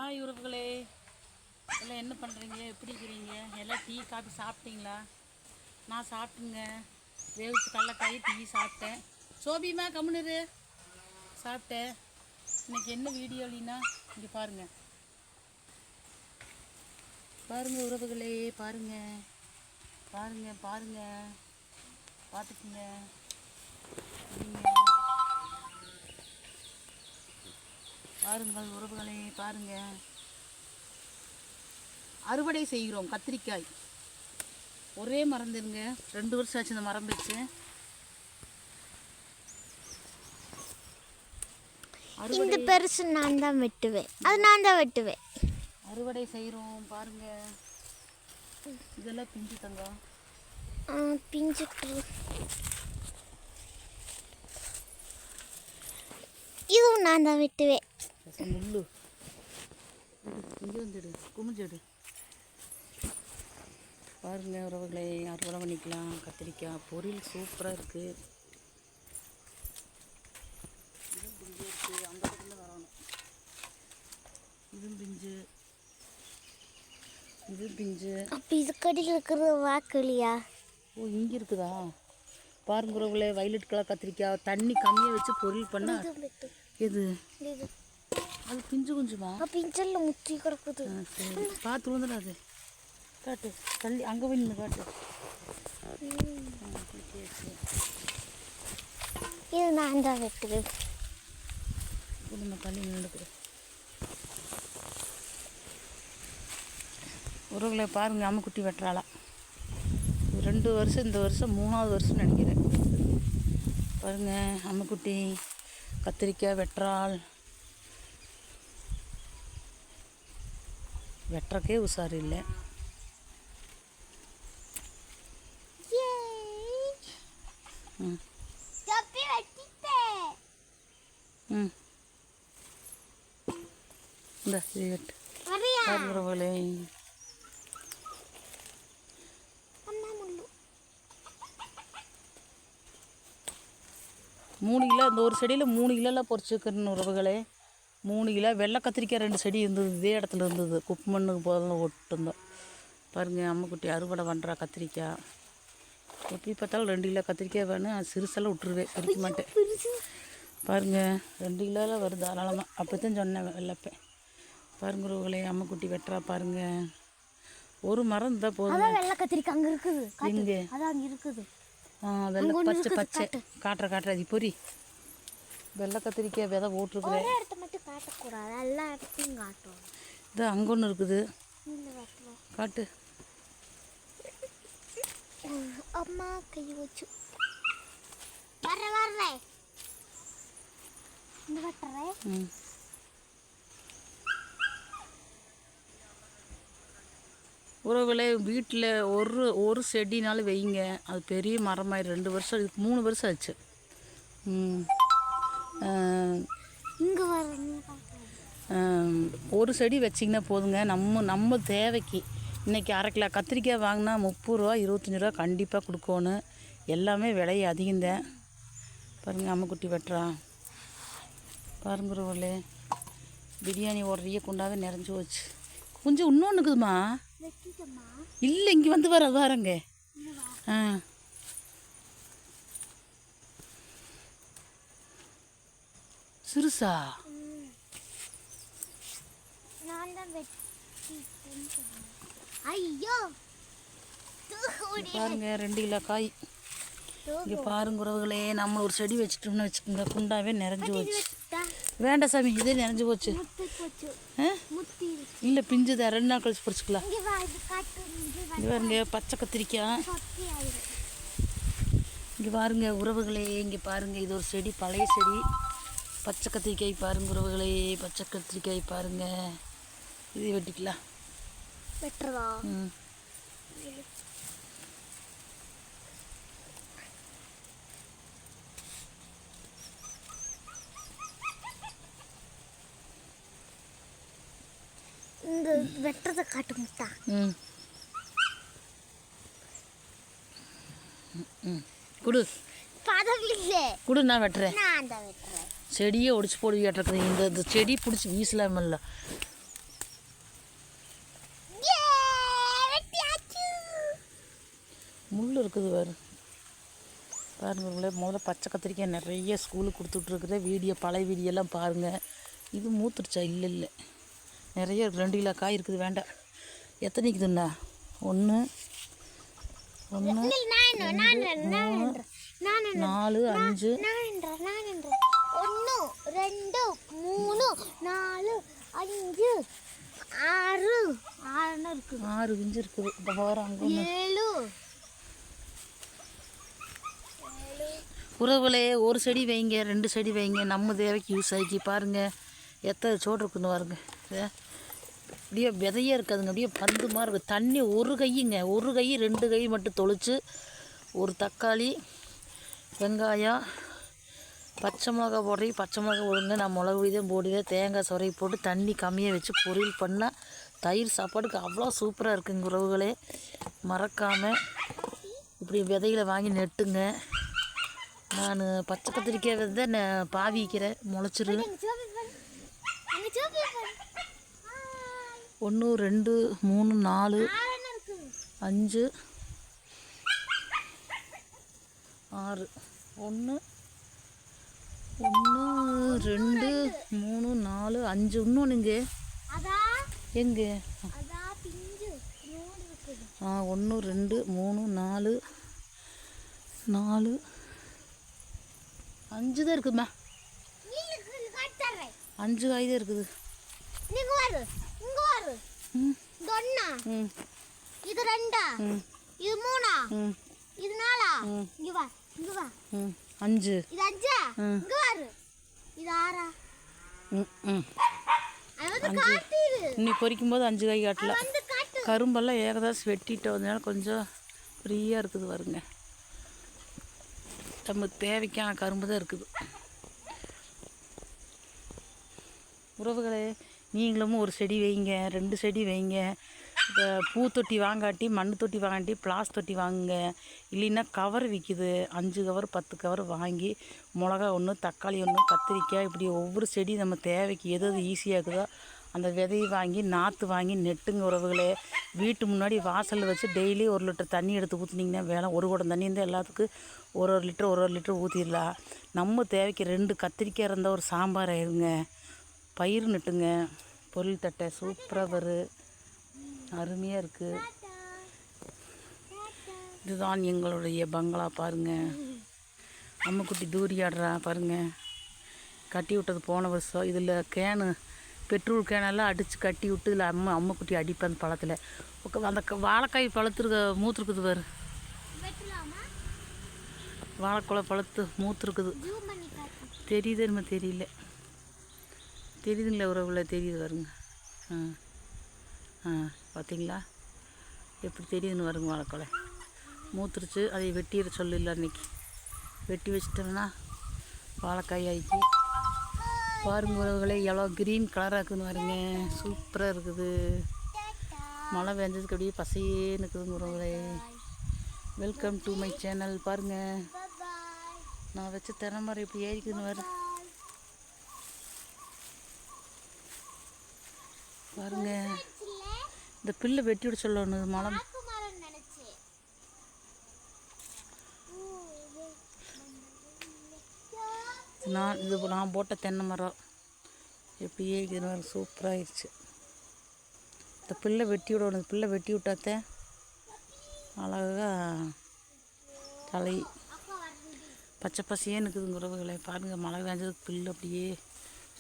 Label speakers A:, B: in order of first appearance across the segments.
A: Hi உறவுகளே, எல்லாம் என்ன பண்ணுறீங்க? எப்படி இருக்கிறீங்க? எல்லாம் டீ காஃபி சாப்பிட்டீங்களா? நான் சாப்பிட்டுங்க. வேவிச்சு கடலக்காய் டீ சாப்பிட்டேன். சோபிமா கம்முனு சாப்பிட்டேன். இன்றைக்கி என்ன வீடியோ இல்லைன்னா இங்கே பாருங்கள் பாருங்கள் உறவுகளே, பாருங்கள் பாருங்கள் பாருங்கள் பார்த்துக்குங்க. பாருங்கள் உறவுகளே, பாருங்கள். அறுவடை செய்கிறோம் கத்திரிக்காய். ஒரே மரம் இருங்க, 2 வருஷம் ஆச்சு இந்த மரம் வச்சு.
B: இந்த பெருசு நான் தான் வெட்டுவேன், அது நான் தான் வெட்டுவேன்.
A: அறுவடை செய்கிறோம் பாருங்க. இதெல்லாம் பிஞ்சு தங்கம்,
B: பிஞ்சுட்டு இதுவும் நான் தான் வெட்டுவேன்.
A: முள்ளு இங்கே வந்துடு, குமிஞ்செடு. பாருங்க உறவுகளை, அறுவடை பண்ணிக்கலாம். கத்திரிக்காய் பொரியல் சூப்பராக இருக்குது. இதுவும் பிஞ்சு இருக்குது, அந்த பக்கம் வரணும். இதுவும் பிஞ்சு, இது பிஞ்சு.
B: அப்போ இது கடியில் இருக்கிறது வாக்கலியா?
A: ஓ, இங்கே இருக்குதா? பாருங்க உறவுகளே, வயலட் கலர் கத்திரிக்காய். தண்ணி கம்மியாக வச்சு பொரியல் பண்ண. எது அது பிஞ்சு கொஞ்சமா?
B: பிஞ்சல்ல முத்தி கிடக்குது.
A: சரி, பார்த்து வந்துடாது. காட்டு தள்ளி, அங்கே போய் நின்று காட்டு.
B: இது நான் தான் வெட்டுவேன்.
A: நம்ம தள்ளி நின்றுக்குறேன். உறவுகளை பாருங்கள், அம்முக்குட்டி வெட்டுறாளா. 2 வருஷம், இந்த வருஷம் 3ஆவது வருஷம் நினைக்கிறேன். பாருங்கள், அம்முக்குட்டி கத்திரிக்காய் வெட்டுறாள். வெட்டுறக்கே உஷார் இல்லை. இந்த வெட்டு உறவுகளே. மூணு கிலோ, இந்த ஒரு செடியில் 3 கிலோலாம் பொறிச்சிருக்கணும் உறவுகளே. 3 கிலோ. வெள்ளை கத்திரிக்காய் 2 செடி இருந்தது, இதே இடத்துல இருந்தது. குப்பை மண்ணுக்கு போதெல்லாம் ஒட்டுந்தோம். பாருங்கள், அம்முக்குட்டி அறுவடை பண்ணுறா கத்திரிக்காய். எப்படி பார்த்தாலும் 2 கிலோ கத்திரிக்காய் வேணும். சிறுசெல்லாம் விட்டுருவேன், பிடிக்க மாட்டேன். பாருங்கள், 2 கிலோலாம் வருது தாராளமாக. அப்போ தான் சொன்னேன் வெள்ளப்பேன். பாருங்க உறவுகளே, அம்முக்குட்டி வெட்டுறா பாருங்கள். ஒரு மரம் இருந்தால் போதும்.
B: வெள்ளை கத்திரிக்காய் அங்கே இருக்குது.
A: இங்கே
B: அதான் இருக்குது.
A: வெள்ளை பச்சை பச்சை காட்டுற அது பொறி. வெள்ளை கத்திரிக்காய் விதை போட்டிருக்குறேன்.
B: இடத்த மட்டும் காட்டக்கூடாது, எல்லா இடத்தையும் காட்டும்.
A: இது அங்கே ஒன்று இருக்குது, காட்டு.
B: அம்மா கை வச்சு வர்றேன். இந்த வெட்டுறேன்.
A: உறவுகளே, வீட்டில் ஒரு செடினாலும் வைங்க, அது பெரிய மரமாயிரு. 2 வருஷம், இதுக்கு 3 வருஷம் ஆச்சு.
B: இங்கே
A: ஒரு செடி வச்சிங்கன்னா போதுங்க. நம்ம தேவைக்கு. இன்றைக்கி 1/2 கிலோ கத்திரிக்காய் வாங்கினா 30 ரூபா 25 ரூபா கண்டிப்பாக கொடுக்கணும். எல்லாமே விலை அதிகம்தான். பாருங்கள், அம்முக்குட்டி வெட்டுறா. பாருங்க உறவுகளே, பிரியாணி ஓடுறிய கொண்டாவே நிறைஞ்சி போச்சு. கொஞ்சம் இன்னொன்று இருக்குதுமா. இல்லை, இங்கே வந்து வரங்க. சிறுசா?
B: ஐயோ
A: பாருங்க, 2 கிலோ காய். இங்கே பாருங்க உறவுகளே, நம்ம ஒரு செடி வச்சுட்டோம்னு வச்சுக்கோங்க, குண்டாவே நிறைஞ்சு போச்சு. வேண்டாம் சாமி, இதே நிறைஞ்சு போச்சு. இல்லை, பிஞ்சுதா, 2 நாள் கழிச்சு பறிச்சுக்கலாம். இங்கே பாருங்க, பச்சை கத்திரிக்காய். இங்கே பாருங்க உறவுகளே, இங்கே பாருங்க, இது ஒரு செடி, பழைய செடி. பச்சை கத்திரிக்காய் பாருங்க உறவுகளே, பச்சை கத்திரிக்காய் பாருங்க. இதை வெட்டிக்கலாம்.
B: வெட்டுறதா? இந்த வெட்டுறதை காட்டு முட்டா.
A: குடு
B: பதவில்லை.
A: குடு, நான் வெட்டுறேன்.
B: நான் தான் வெட்டுறேன்.
A: செடியை ஒடிச்சு போடுவியாட்டிருக்குது. இந்த செடி பிடிச்சி வீசலாமில்ல. முள் இருக்குது பாருங்களே. முதல்ல பச்சை கத்திரிக்காய் நிறைய ஸ்கூலுக்கு கொடுத்துட்ருக்குற வீடியோ, பழைய வீடியோலாம் பாருங்கள். இது மூத்துருச்சா? இல்லை நிறைய 2 கிலோ காய் இருக்குது. வேண்டாம். எத்தனை இருக்குதுண்ணா? 1 1 2 3 4 5 6 குஞ்சு இருக்குது. இந்த வாரம் அங்கே
B: 7
A: உறவுகளே. ஒரு செடி வைங்க, 2 செடி வைங்க, நம்ம தேவைக்கு யூஸ் ஆகி. பாருங்கள் எத்தனை சோடு இருக்குன்னு பாருங்க. அப்படியே விதையே இருக்காதுங்க, அப்படியே பந்து மாதிரி இருக்குது. தண்ணி ஒரு கையுங்க, ஒரு கை 2 கை மட்டும் தொளிச்சு, ஒரு தக்காளி, வெங்காயம், பச்சை மிளகா போடுறீங்க, பச்சை மிளகா போடுங்க. நான் மிளகு தான் போடுவேன். தேங்காய் சொரையை போட்டு தண்ணி கம்மியாக வச்சு பொரியல் பண்ணால் தயிர் சாப்பாடுக்கு அவ்வளோ சூப்பராக இருக்குங்க உறவுகளே. மறக்காமல் இப்படி விதைகளை வாங்கி நெட்டுங்க. நான் பச்சை கத்திரிக்காய் விதை நான் பாவிக்கிறேன், முளைச்சிரு. 1 2 3 4 5 6 1 2 3 4 5 இன்னொன்னுங்க எங்கே? 1 2 3 4 4 5 தான் இருக்குதும்மா. 5 காய் தான் இருக்குது.
B: இது 2 இது 3 இது 4 இங்க வா
A: 5
B: இது 5 இங்க வா இது 6
A: இன்னி பொரிக்கும் போது 5 காய் காட்டல. கரும்பெல்லாம் ஏகதாசி வெட்டிட்டதுனால கொஞ்சம் ஃப்ரீயாக இருக்குது பாருங்க. நம்ம தேவைக்கான கரும்பு தான் இருக்குது. உறவுகளே, நீங்களும் ஒரு செடி வைங்க, 2 செடி வைங்க. இப்போ பூத்தொட்டி வாங்காட்டி, மண் தொட்டி வாங்காட்டி, பிளாஸ் தொட்டி வாங்குங்க. இல்லைன்னா கவர் விற்கிது, 5 கவர் 10 கவர் வாங்கி மிளகா 1 தக்காளி 1 கத்திரிக்காய் இப்படி ஒவ்வொரு செடி நம்ம தேவைக்கு எது எது ஈஸியாக இருக்குதோ அந்த விதையை வாங்கி நாற்று வாங்கி நெட்டுங்க உறவுகளே. வீட்டு முன்னாடி வாசலில் வச்சு டெய்லி 1 லிட்டர் தண்ணி எடுத்து ஊற்றுனீங்கன்னா வேலை. 1 குடம் தண்ணி இருந்தால் எல்லாத்துக்கும் 1 லிட்டர் 1 லிட்டர் ஊற்றிடலாம். நம்ம தேவைக்கு 2 கத்திரிக்காய் இருந்தால் ஒரு சாம்பார் ஆயிருங்க. பயிர் நட்டுங்க. பொருள் தட்டை சூப்பராக வரும், அருமையாக இருக்குது. இதுதான் எங்களுடைய பங்களா பாருங்கள். அம்முக்குட்டி தூரி ஆடுறா பாருங்கள். கட்டி விட்டது போன வருஷம். இதில் கேனு பெட்ரோல் கேனெல்லாம் அடித்து கட்டி விட்டு இதில் அம்முக்குட்டி அடிப்பேன் அந்த பழத்தில். அந்த வாழைக்காய் பழுத்துருக்க மூத்துருக்குது பாரு. வாழைக்குலை பழுத்து மூத்துருக்குது. தெரியுது என்ன? தெரியல. தெரியுதுங்களா உறவுல? தெரியுது வருங்க. பார்த்தீங்களா எப்படி தெரியுதுன்னு வருங்க. வாழைக்கொலை மூத்துருச்சு. அதை வெட்டிட சொல்லிடல. அன்றைக்கி வெட்டி வச்சிட்டோம்னா வாழைக்காய் ஆக்கி பாருங்க உறவுகளே. எவ்வளோ க்ரீன் கலராக இருக்குதுன்னு பாருங்க. சூப்பராக இருக்குது. மழை பெஞ்சதுக்கு அப்படியே பசையேன்னு இருக்குதுங்க உறவுகளே. Welcome to my channel. பாருங்கள் நான் வச்ச தென்னை மரம் இப்படி ஏறிக்குதுன்னு வரு பாருங்க. இந்த பில்லை வெட்டி விட சொல்லணும். மழை நான் போட்ட தென்னை மரம் எப்படியே இது சூப்பராகிடுச்சு. இந்த பில்லை வெட்டி விடணும். பில்லை வெட்டி விட்டாத்தே அழகாக தலை பச்சை பசையே இருக்குதுங்க உறவுகளை. பாருங்கள் மழை பெஞ்சதுக்கு பில்லு அப்படியே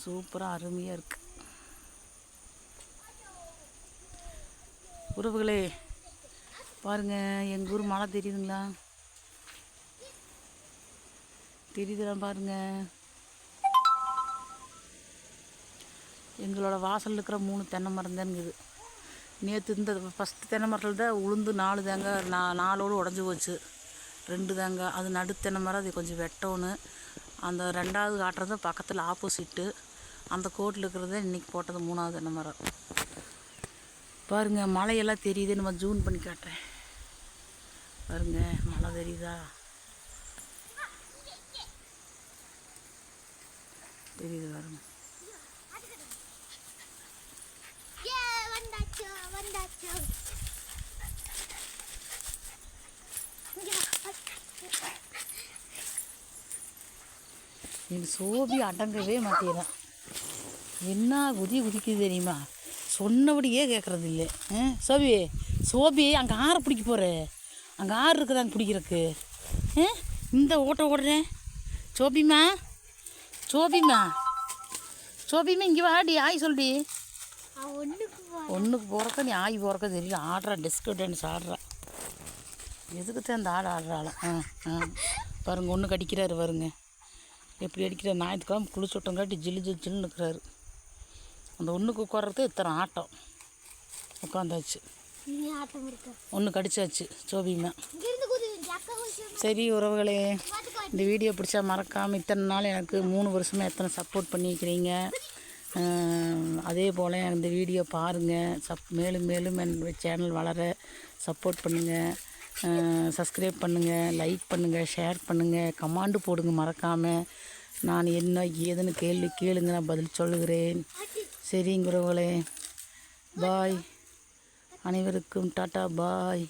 A: சூப்பராக அருமையாக இருக்குது உறவுகளே. பாருங்கள் எங்கள் ஊர் மழை தெரியுதுங்களா? தெரியுதுலாம் பாருங்கள். எங்களோட வாசலில் இருக்கிற 3 தென்னை மரம் தான் இருக்குது. நேற்று இந்த ஃபஸ்ட்டு தென்னை மரத்தில் தான் உளுந்து 4 தேங்காய் 4ஓடு உடஞ்சி போச்சு. 2 தேங்காய் அது நடு தென்னை மரம். அது கொஞ்சம் வெட்டணும். அந்த 2வது காட்டுறது பக்கத்தில் ஆப்போசிட்டு. அந்த கோட்டில் இருக்கிறத இன்றைக்கி போட்டது 3வது தென்னை மரம். பாருங்கள் மழையெல்லாம் தெரியுது. நம்ம ஜூன் பண்ணி காட்டுறேன் பாருங்கள். மழை தெரியுதா? தெரியுது பாருங்க. எனக்கு சோபி அடங்கவே மாட்டேறான். என்ன குதிக்குது தெரியுமா? சொன்னபடியே கேட்குறது இல்லை. சோபி சோபி அங்கே ஆறு பிடிக்க போகிற, அங்கே ஆறு இருக்குது அங்கே பிடிக்கிறக்கு. இந்த ஓடுறேன். சோபிமா சோபிமா சோபிமா இங்கே வாடி, ஆய் சொல்டி. ஒன்றுக்கு போகிறக்க நீ ஆய் போகிறக்க தெரியல. ஆடுறா டெஸ்க் டான்ஸ் ஆடுறா. எதுக்கு தான் அந்த ஆடுறாளாம். பாருங்க ஒன்று கடிக்கிறாரு பாருங்க, எப்படி அடிக்கிறார். ஞாயிற்றுக்கிழமை குளிச்சு விட்டங்காட்டி ஜில்லுன்னு நிற்கிறாரு. அந்த ஒன்றுக்கு உட்கார்றது இத்தனை ஆட்டம். உட்காந்தாச்சு, ஒன்று கடிச்சாச்சு சோபிமா. சரி உறவுகளே, இந்த வீடியோ பிடிச்சா மறக்காமல், இத்தனை நாள் எனக்கு 3 வருஷமாக எத்தனை சப்போர்ட் பண்ணிக்கிறீங்க. அதே போல் இந்த வீடியோ பாருங்கள். மேலும் மேலும் என்னுடைய சேனல் வளர சப்போர்ட் பண்ணுங்கள். சப்ஸ்கிரைப் பண்ணுங்கள், லைக் பண்ணுங்கள், ஷேர் பண்ணுங்கள், கமெண்ட் போடுங்க மறக்காமல். நான் என்ன ஏதுன்னு கேளுங்க, நான் பதில் சொல்லுகிறேன். சரிங்க உறவுகளே, பாய். அனைவருக்கும் டாட்டா பாய்.